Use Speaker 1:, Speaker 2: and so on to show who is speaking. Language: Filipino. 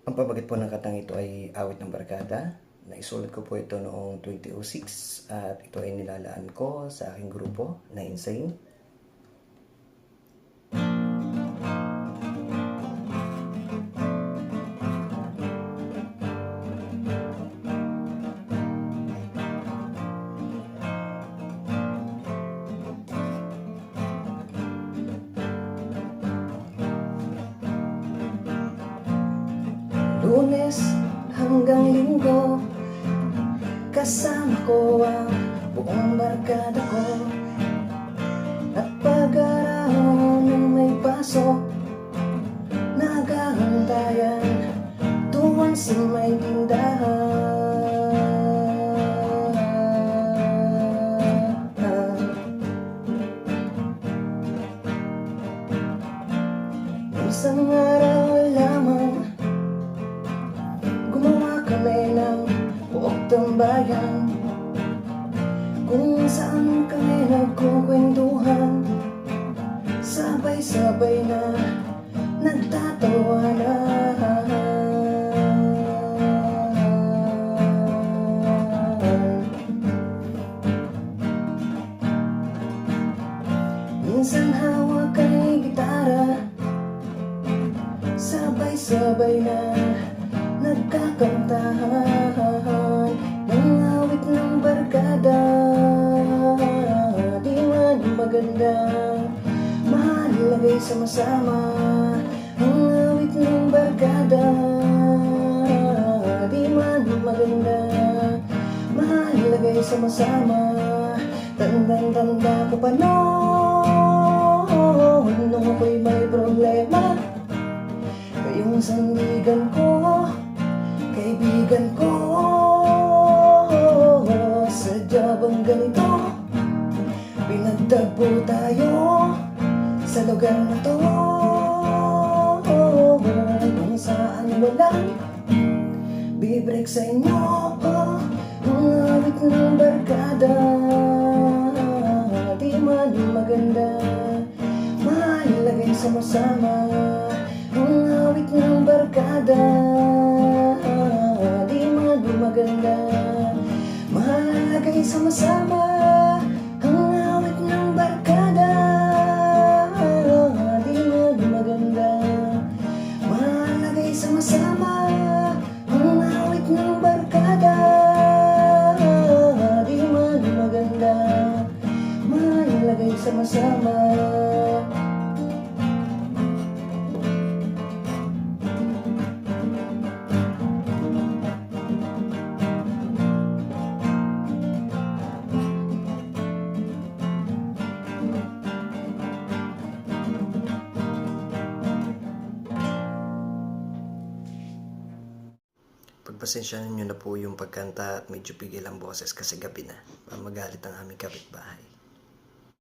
Speaker 1: Ang pamagat po ng katang ito ay Awit ng Barkada. Naisulat ko po ito noong 2006 at ito ay nilalaan ko sa aking grupo na Insane. Lunes hanggang Linggo, kasama ko ang buong barkada ko. At pag-araw ng may pasok, nagahantayan tuwan sa may tindahan. Isang araw lamang gumawa kami ng buok tambayan, kung saan kami nagkukwentuhan, sabay-sabay na nagtatawanan. Minsan hawak ay gitara, sabay-sabay na nagkakantahan ng awit ng barkada. Di man maganda, mahalagay sama-sama ang awit ng barkada. Di man maganda, mahalagay sama-sama. Tandang-tanda ko pa noon nung ako'y may problema. Kayong sandigan ko, kaibigan ko, sadya bang ganito? Pinagtagpo tayo sa lugar na to, kung saan walang bibreak sa inyo. Ang awit ng barkada, di man maganda, mahalagay sama-sama. Ang awit ng barkada, di man maganda, mahalagay sama-sama. Ang awit ng barkada, di man maganda, mahalagay sama-sama. Ang awit ng barkada, di man maganda, mahalagay sama-sama. Pagpasensyahan nyo na po yung pagkanta at medyo pigil ang boses kasi gabi na. Magalit ang aming kapitbahay.